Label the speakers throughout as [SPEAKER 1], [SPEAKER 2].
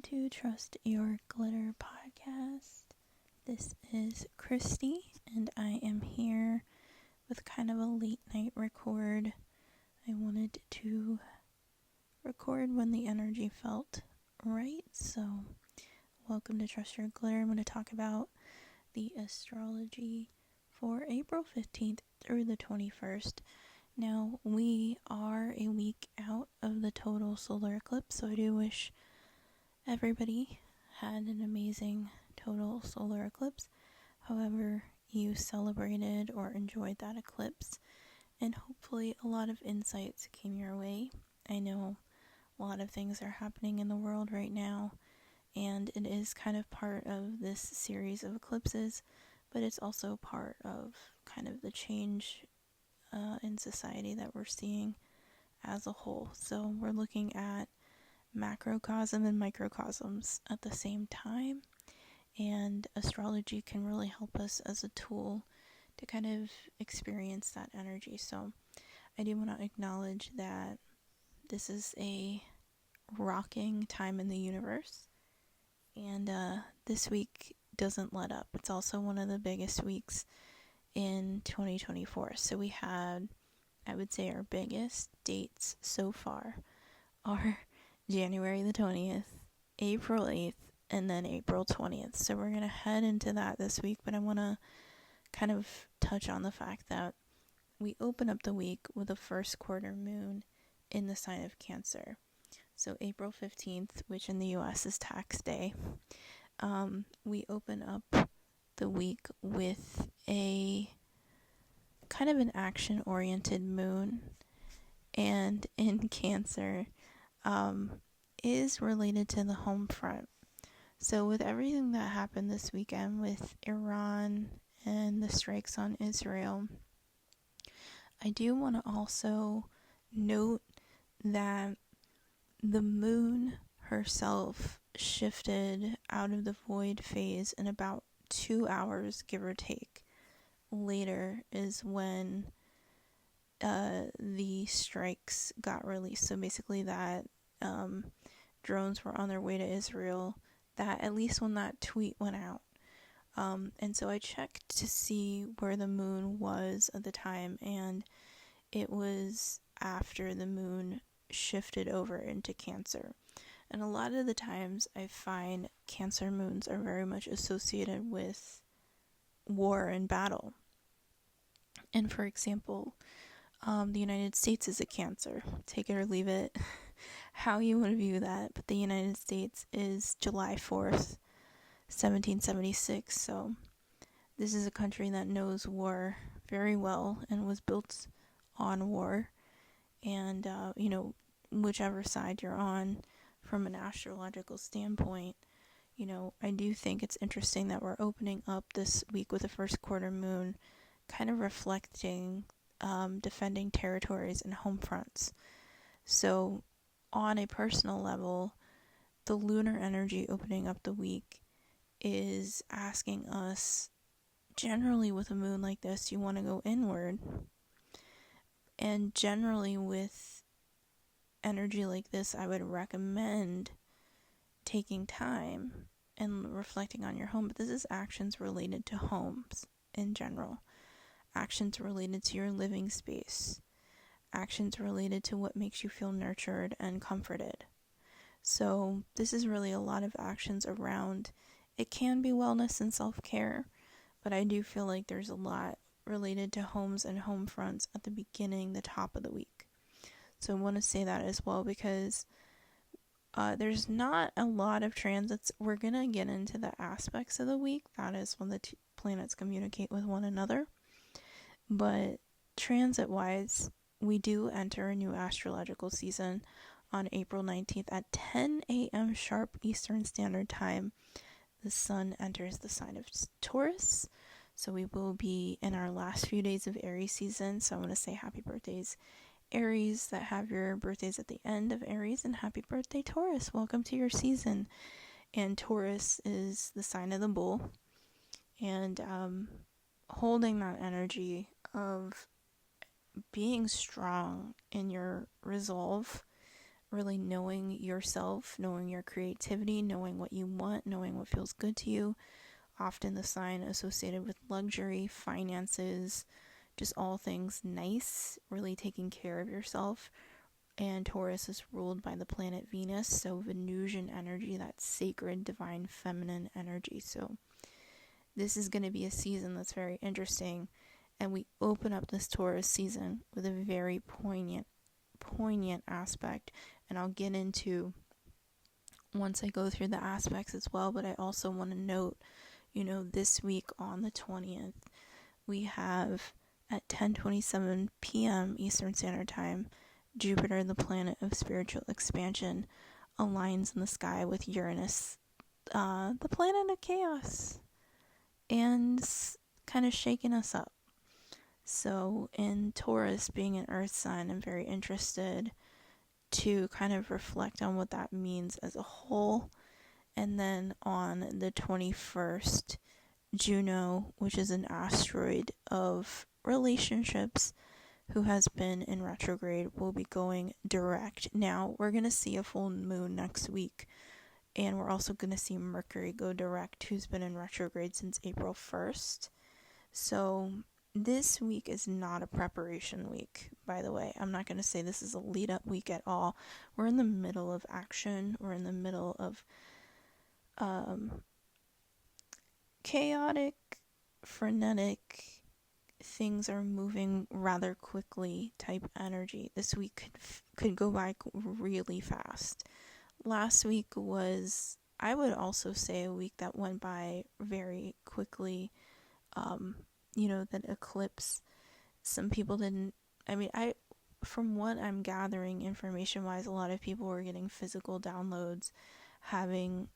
[SPEAKER 1] to Trust Your Glitter podcast. This is Christy, and I am here with kind of a late night record. I wanted to record when the energy felt right, so welcome to Trust Your Glitter. I'm going to talk about the astrology for April 15th through the 21st. Now, we are a week out of the total solar eclipse, so I do wish everybody had an amazing total solar eclipse. However, you celebrated or enjoyed that eclipse, and hopefully a lot of insights came your way. I know a lot of things are happening in the world right now, and it is kind of part of this series of eclipses, but it's also part of kind of the change in society that we're seeing as a whole. So we're looking at macrocosm and microcosms at the same time, and astrology can really help us as a tool to kind of experience that energy. So I do want to acknowledge that this is a rocking time in the universe, and this week doesn't let up. It's also one of the biggest weeks in 2024. So we had, I would say, our biggest dates so far are January the 20th, April 8th, and then April 20th. So we're going to head into that this week, but I want to kind of touch on the fact that we open up the week with a first quarter moon in the sign of Cancer. So April 15th, which in the US is tax day, we open up the week with a kind of an action-oriented moon, and in Cancer is related to the home front. So with everything that happened this weekend with Iran and the strikes on Israel, I do want to also note that the moon herself shifted out of the void phase in about 2 hours, give or take. Later is when the strikes got released. So basically that drones were on their way to Israel, that at least when that tweet went out. And so I checked to see where the moon was at the time, and it was after the moon shifted over into Cancer. And a lot of the times I find Cancer moons are very much associated with war and battle. And for example, the United States is a Cancer. Take it or leave it, how you want to view that. But the United States is July 4th, 1776. So this is a country that knows war very well and was built on war. And, whichever side you're on from an astrological standpoint, I do think it's interesting that we're opening up this week with a first quarter moon, kind of reflecting defending territories and home fronts. So on a personal level, the lunar energy opening up the week is asking us, generally with a moon like this, you want to go inward. And generally with energy like this, I would recommend taking time and reflecting on your home. But this is actions related to homes in general. Actions related to your living space. Actions related to what makes you feel nurtured and comforted. So this is really a lot of actions around, it can be wellness and self-care, but I do feel like there's a lot related to homes and home fronts at the beginning, the top of the week. So I want to say that as well, because there's not a lot of transits. We're going to get into the aspects of the week. That is when the planets communicate with one another. But transit-wise, we do enter a new astrological season on April 19th at 10 a.m. sharp Eastern Standard Time. The sun enters the sign of Taurus. So we will be in our last few days of Aries season. So I want to say happy birthdays, Aries, that have your birthdays at the end of Aries, and happy birthday, Taurus. Welcome to your season. And Taurus is the sign of the bull. And holding that energy of being strong in your resolve, really knowing yourself, knowing your creativity, knowing what you want, knowing what feels good to you. Often the sign associated with luxury, finances, just all things nice, really taking care of yourself. And Taurus is ruled by the planet Venus, so Venusian energy, that sacred, divine, feminine energy. So this is going to be a season that's very interesting, and we open up this Taurus season with a very poignant aspect, and I'll get into once I go through the aspects as well. But I also want to note, this week on the 20th, we have at 10:27 p.m. Eastern Standard Time, Jupiter, the planet of spiritual expansion, aligns in the sky with Uranus, the planet of chaos, and kind of shaking us up. So in Taurus, being an earth sign, I'm very interested to kind of reflect on what that means as a whole. And then on the 21st, Juno, which is an asteroid of relationships, who has been in retrograde, will be going direct. Now, we're going to see a full moon next week, and we're also going to see Mercury go direct, who's been in retrograde since April 1st. So this week is not a preparation week, by the way. I'm not going to say this is a lead-up week at all. We're in the middle of action. We're in the middle of chaotic, frenetic, things are moving rather quickly type energy. This week could go by really fast. Last week was, I would also say, a week that went by very quickly. That eclipse, some people didn't, from what I'm gathering information wise, a lot of people were getting physical downloads, having,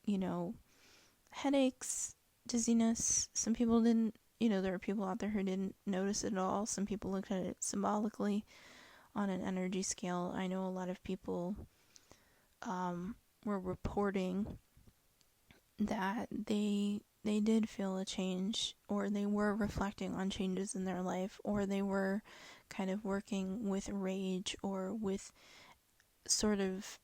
[SPEAKER 1] headaches, dizziness. Some people didn't, there are people out there who didn't notice it at all. Some people looked at it symbolically on an energy scale. I know a lot of people were reporting that they did feel a change, or they were reflecting on changes in their life, or they were kind of working with rage or with sort of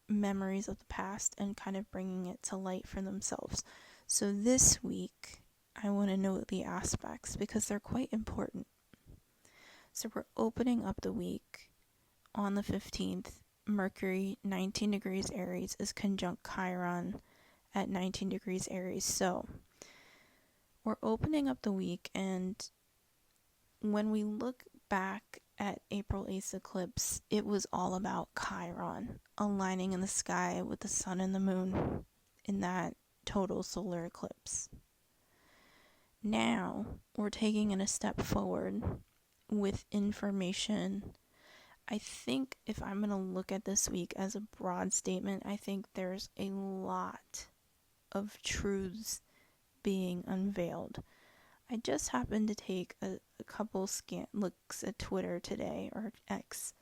[SPEAKER 1] memories of the past and kind of bringing it to light for themselves. So this week, I want to note the aspects because they're quite important. So we're opening up the week on the 15th. Mercury, 19 degrees Aries, is conjunct Chiron at 19 degrees Aries. So we're opening up the week, and when we look back at April 8th eclipse, it was all about Chiron aligning in the sky with the sun and the moon in that total solar eclipse. Now we're taking it a step forward with information. I think if I'm going to look at this week as a broad statement, I think there's a lot of truths being unveiled. I just happened to take a couple looks at Twitter today, or X,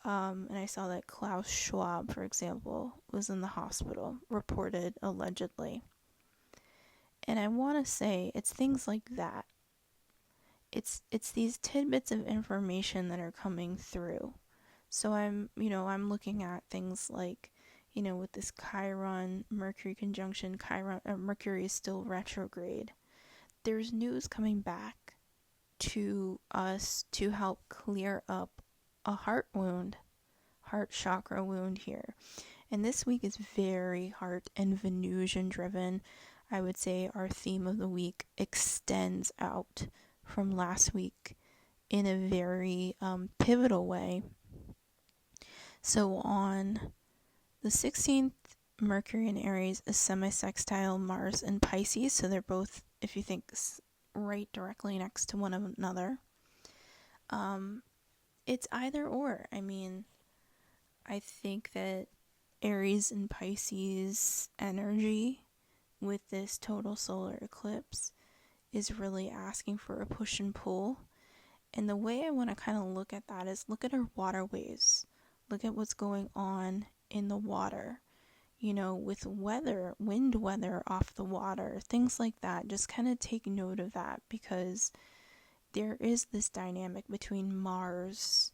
[SPEAKER 1] and I saw that Klaus Schwab, for example, was in the hospital, reported allegedly. And I want to say it's things like that. It's these tidbits of information that are coming through. So I'm looking at things like, with this Chiron Mercury conjunction, Mercury is still retrograde. There's news coming back to us to help clear up a heart chakra wound here. And this week is very heart and Venusian driven. I would say our theme of the week extends out from last week in a very pivotal way. So on the 16th, Mercury in Aries is semi-sextile Mars in Pisces. So they're both, if you think, right directly next to one another. It's either or. I think that Aries and Pisces energy with this total solar eclipse is really asking for a push and pull. And the way I want to kind of look at that is look at our waterways. Look at what's going on in the water. With weather, wind weather off the water, things like that. Just kind of take note of that, because there is this dynamic between Mars,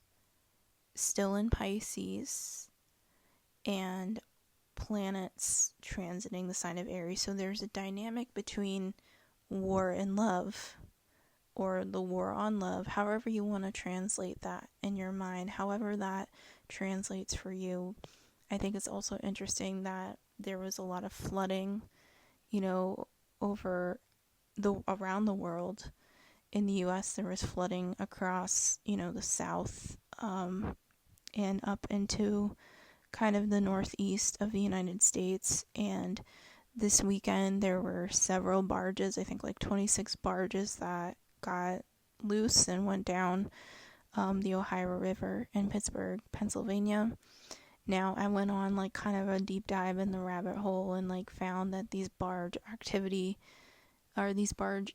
[SPEAKER 1] still in Pisces, and planets transiting the sign of Aries. So there's a dynamic between war and love, or the war on love, however you want to translate that in your mind, however that translates for you. I think it's also interesting that there was a lot of flooding, around the world. In the US, there was flooding across, the south, and up into kind of the northeast of the United States. And this weekend, there were several barges, I think like 26 barges that got loose and went down the Ohio River in Pittsburgh, Pennsylvania. Now, I went on like kind of a deep dive in the rabbit hole and like found that these barge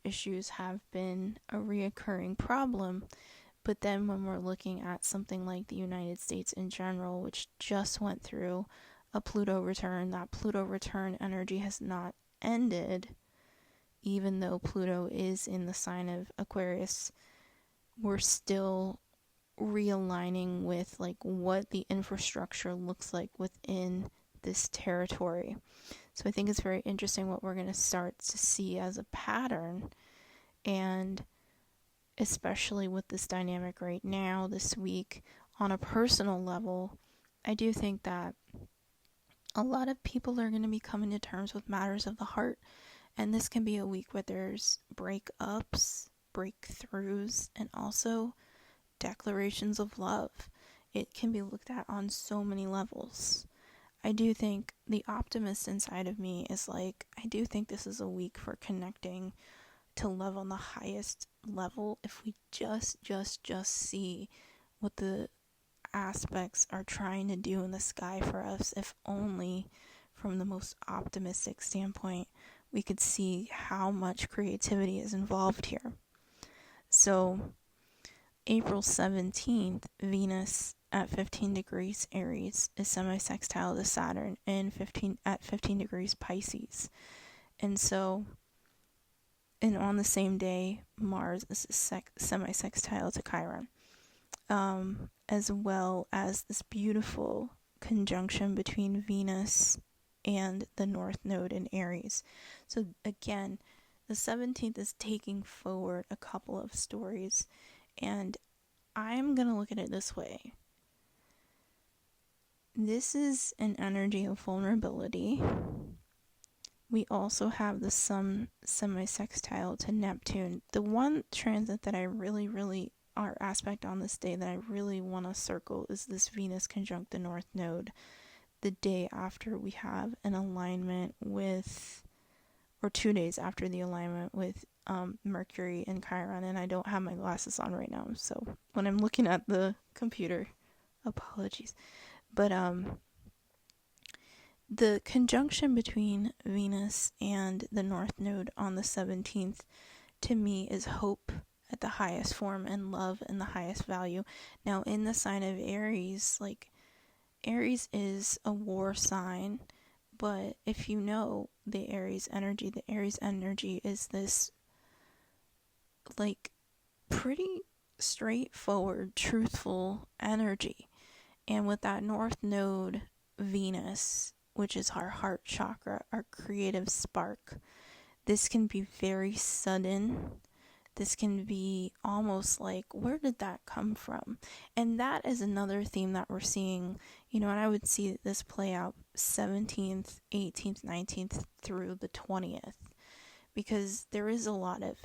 [SPEAKER 1] issues have been a reoccurring problem. But then when we're looking at something like the United States in general, which just went through a Pluto return, that Pluto return energy has not ended, even though Pluto is in the sign of Aquarius. We're still realigning with like what the infrastructure looks like within this territory. So I think it's very interesting what we're going to start to see as a pattern, and especially with this dynamic right now, this week, on a personal level, I do think that a lot of people are going to be coming to terms with matters of the heart, and this can be a week where there's breakups, breakthroughs, and also declarations of love. It can be looked at on so many levels. I do think the optimist inside of me is like, I do think this is a week for connecting to love on the highest level if we just see what the aspects are trying to do in the sky for us. If only from the most optimistic standpoint we could see how much creativity is involved here. So April 17th, Venus at 15 degrees Aries is semi-sextile to Saturn at 15 degrees Pisces. And on the same day, Mars is semi-sextile to Chiron, as well as this beautiful conjunction between Venus and the North Node in Aries. So again, the 17th is taking forward a couple of stories, and I'm going to look at it this way. This is an energy of vulnerability. We also have the Sun semi-sextile to Neptune. The one transit that I really, or aspect on this day that I really want to circle is this Venus conjunct the North Node, the day after we have an alignment with, or 2 days after the alignment with Mercury and Chiron. And I don't have my glasses on right now, so when I'm looking at the computer, apologies. But the conjunction between Venus and the North Node on the 17th, to me, is hope at the highest form and love in the highest value. Now, in the sign of Aries, like, Aries is a war sign, but if you know the Aries energy is this, like, pretty straightforward, truthful energy. And with that North Node, Venus, which is our heart chakra, our creative spark, this can be very sudden. This can be almost like, where did that come from? And that is another theme that we're seeing, and I would see this play out 17th, 18th, 19th through the 20th, because there is a lot of,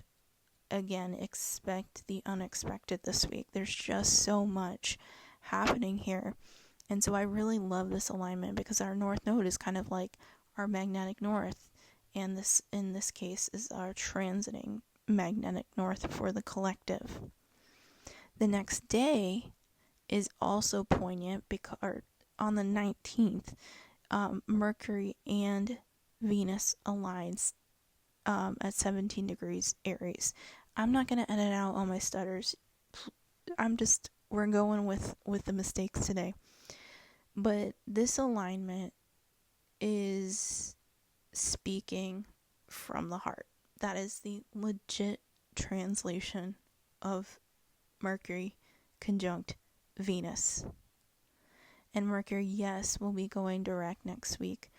[SPEAKER 1] again, expect the unexpected this week. There's just so much happening here. And so I really love this alignment, because our North Node is kind of like our magnetic north, and this, in this case, is our transiting magnetic north for the collective. The next day is also poignant because on the 19th, Mercury and Venus aligns at 17 degrees Aries. I'm not going to edit out all my stutters. We're going with the mistakes today. But this alignment is speaking from the heart. That is the legit translation of Mercury conjunct Venus. And Mercury, yes, will be going direct next week.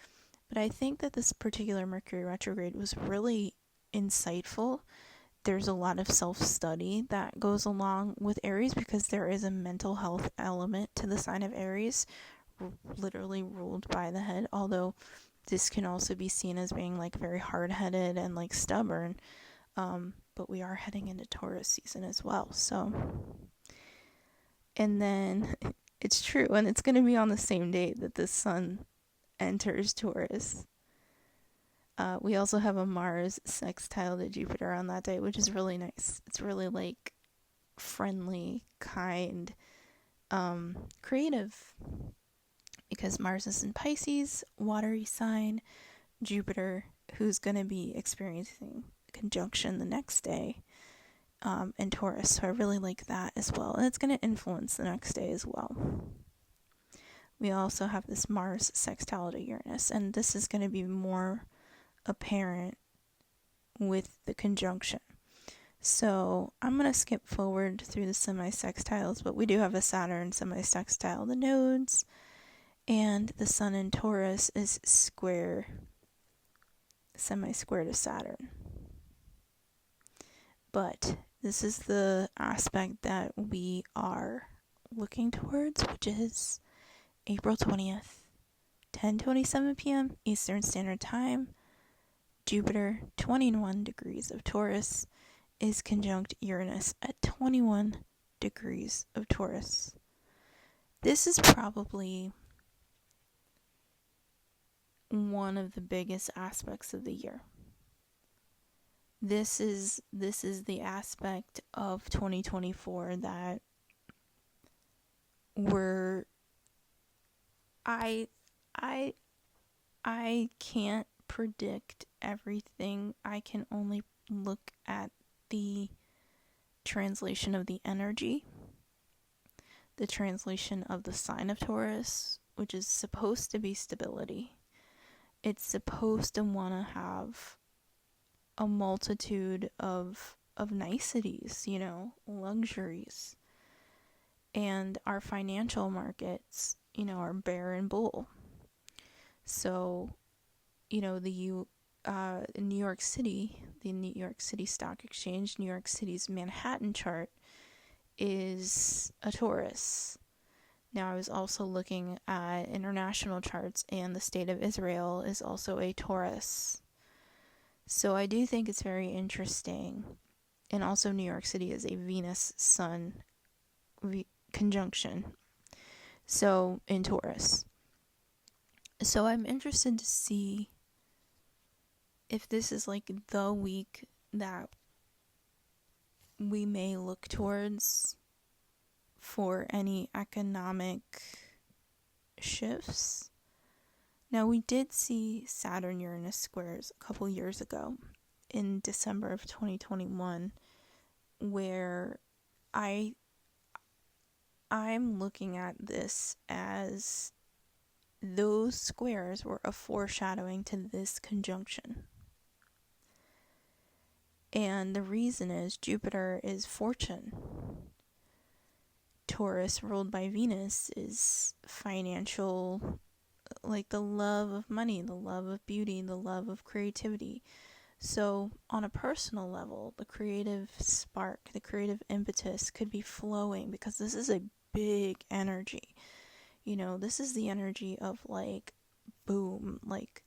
[SPEAKER 1] But I think that this particular Mercury retrograde was really insightful. There's a lot of self-study that goes along with Aries because there is a mental health element to the sign of Aries, literally ruled by the head, although this can also be seen as being like very hard-headed and like stubborn. But we are heading into Taurus season as well. So, and then it's true, and it's going to be on the same day that the sun enters Taurus. We also have a Mars sextile to Jupiter on that day, which is really nice. It's really like friendly, kind, creative, because Mars is in Pisces, watery sign, Jupiter, who's going to be experiencing conjunction the next day, in Taurus. So I really like that as well, and it's going to influence the next day as well. We also have this Mars sextile to Uranus, and this is going to be more apparent with the conjunction. So I'm going to skip forward through the semi-sextiles, but we do have a Saturn semi-sextile, the nodes, and the Sun in Taurus is semi-square to Saturn. But this is the aspect that we are looking towards, which is April 20th, 10:27 p.m. Eastern Standard Time. Jupiter, 21 degrees of Taurus, is conjunct Uranus at 21 degrees of Taurus. This is probably one of the biggest aspects of the year. This is the aspect of 2024 that I can't predict everything. I can only look at the translation of the energy, the translation of the sign of Taurus, which is supposed to be stability. It's supposed to want to have a multitude of niceties, luxuries. And our financial markets, are bear and bull. So, New York City, the New York City Stock Exchange, New York City's Manhattan chart is a Taurus. Now, I was also looking at international charts, and the state of Israel is also a Taurus. So I do think it's very interesting. And also New York City is a Venus-Sun conjunction. So, in Taurus. So I'm interested to see if this is like the week that we may look towards for any economic shifts. Now, we did see Saturn-Uranus squares a couple years ago in December of 2021, where I'm looking at this as those squares were a foreshadowing to this conjunction. And the reason is Jupiter is fortune. Taurus, ruled by Venus, is financial, like the love of money, the love of beauty, the love of creativity. So on a personal level, the creative spark, the creative impetus could be flowing because this is a big energy. This is the energy of like boom, like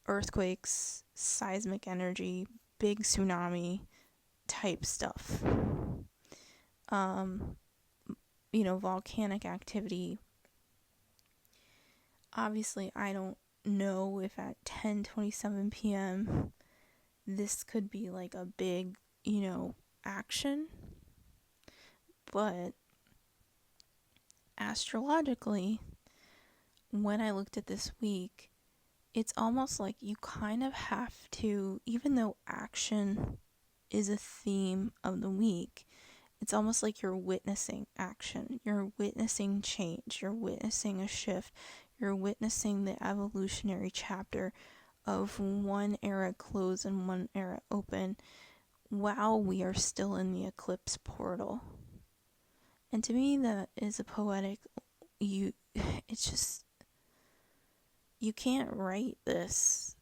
[SPEAKER 1] earthquakes, seismic energy, big tsunami type stuff. Volcanic activity. Obviously, I don't know if at 10:27 p.m. this could be like a big, action. But astrologically, when I looked at this week, it's almost like you kind of have to, even though action is a theme of the week, it's almost like you're witnessing action. You're witnessing change. You're witnessing a shift. You're witnessing the evolutionary chapter of one era close and one era open while we are still in the eclipse portal. And to me, that is a poetic, it's just, you can't write this,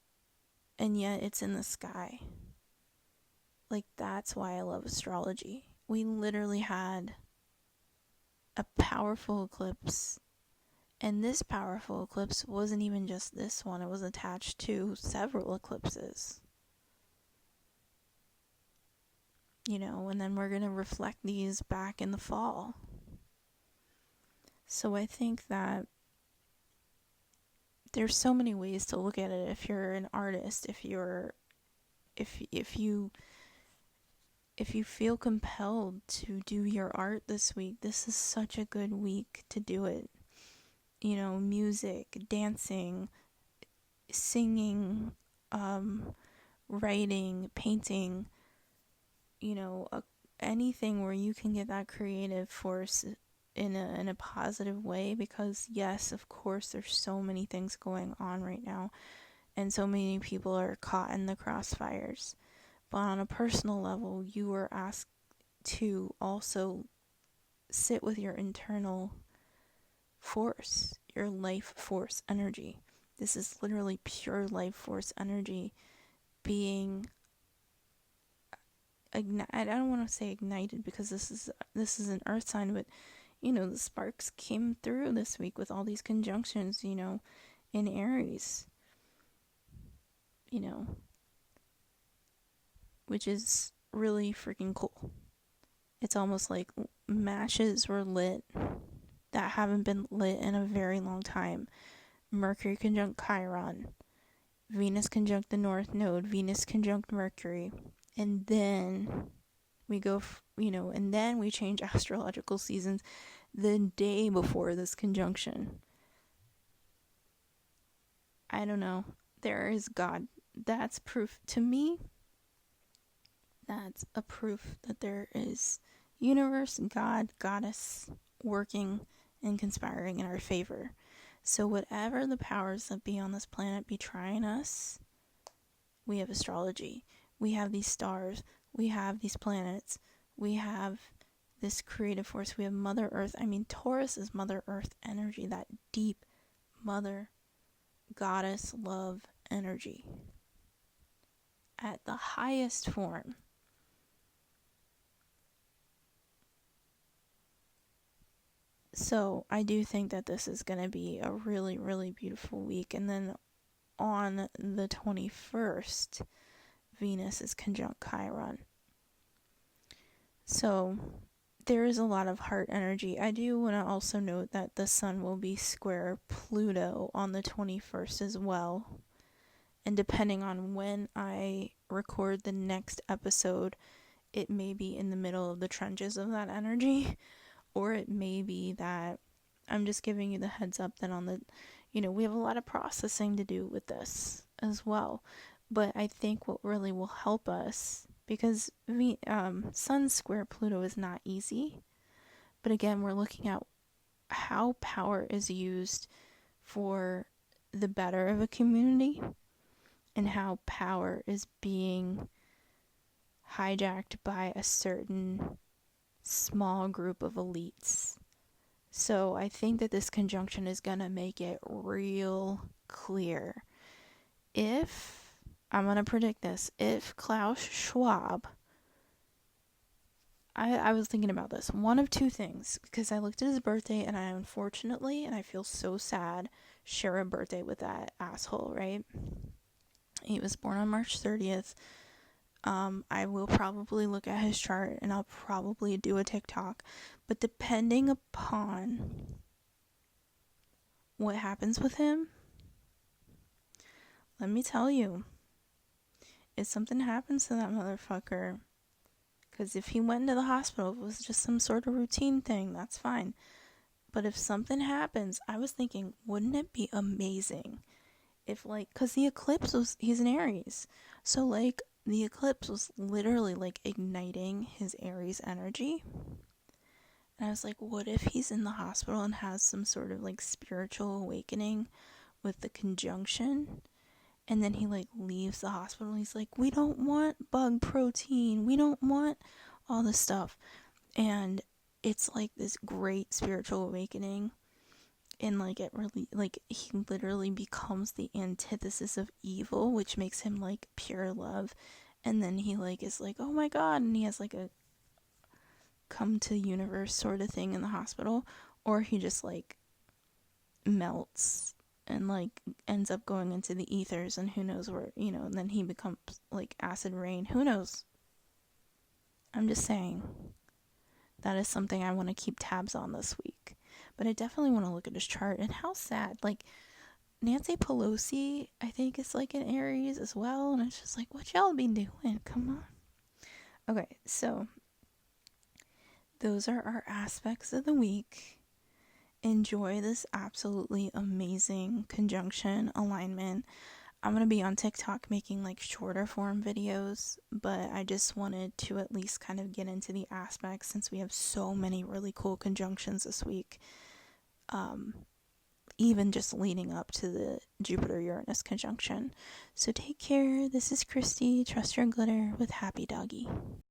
[SPEAKER 1] and yet it's in the sky. Like, that's why I love astrology. We literally had a powerful eclipse, and this powerful eclipse wasn't even just this one, it was attached to several eclipses. You know, and then we're going to reflect these back in the fall. So I think that there's so many ways to look at it. If you're an artist, if you feel compelled to do your art this week, this is such a good week to do it. You know, music, dancing, singing, writing, painting, you know, anything where you can get that creative force in a positive way, because yes, of course, there's so many things going on right now, and so many people are caught in the crossfires. But on a personal level, you are asked to also sit with your internal force, your life force energy. This is literally pure life force energy being I don't want to say ignited, because this is an earth sign, but you know, the sparks came through this week with all these conjunctions, you know, in Aries, you know, which is really freaking cool. It's almost like matches were lit that haven't been lit in a very long time. Mercury conjunct Chiron, Venus conjunct the North Node, Venus conjunct Mercury, and then we go, and then we change astrological seasons the day before this conjunction. I don't know. There is God. That's proof to me. That's a proof that there is universe, God, goddess working and conspiring in our favor. So whatever the powers that be on this planet be trying us, we have astrology. We have these stars. We have these planets. We have this creative force. We have Mother Earth. I mean, Taurus is Mother Earth energy, that deep mother, goddess, love energy at the highest form. So I do think that this is going to be a really, really beautiful week. And then on the 21st, Venus is conjunct Chiron. So there is a lot of heart energy. I do want to also note that the sun will be square Pluto on the 21st as well. And depending on when I record the next episode, it may be in the middle of the trenches of that energy. Or it may be that I'm just giving you the heads up that on the, we have a lot of processing to do with this as well. But I think what really will help us, because Sun square Pluto is not easy. But again, we're looking at how power is used for the better of a community and how power is being hijacked by a certain small group of elites. So I think that this conjunction is going to make it real clear. I'm going to predict this, if Klaus Schwab, I was thinking about this, one of two things, because I looked at his birthday and I unfortunately, and I feel so sad, share a birthday with that asshole, right? He was born on March 30th. I will probably look at his chart and I'll probably do a TikTok. But depending upon what happens with him, let me tell you, if something happens to that motherfucker, because if he went into the hospital, if it was just some sort of routine thing, that's fine. But if something happens, I was thinking, wouldn't it be amazing if, because the eclipse he's in Aries. So, the eclipse was literally igniting his Aries energy. And I was like, what if he's in the hospital and has some sort of spiritual awakening with the conjunction? And then he leaves the hospital. He's like, we don't want bug protein. We don't want all this stuff. And it's like this great spiritual awakening, and like it really, like he literally becomes the antithesis of evil, which makes him like pure love. And then he like is like, oh my god, and he has like a come to universe sort of thing in the hospital, or he just like melts and like ends up going into the ethers, and who knows where, and then he becomes like acid rain, who knows. I'm just saying that is something I want to keep tabs on this week. But I definitely want to look at his chart. And how sad, like Nancy Pelosi I think is like an Aries as well, and it's just like, what y'all be doing, come on. Okay, so those are our aspects of the week. Enjoy this absolutely amazing conjunction alignment. I'm going to be on TikTok making like shorter form videos, but I just wanted to at least kind of get into the aspects since we have so many really cool conjunctions this week. Even just leading up to the Jupiter-Uranus conjunction. So take care. This is Christy, Trust Your Glitter with Happy Doggy.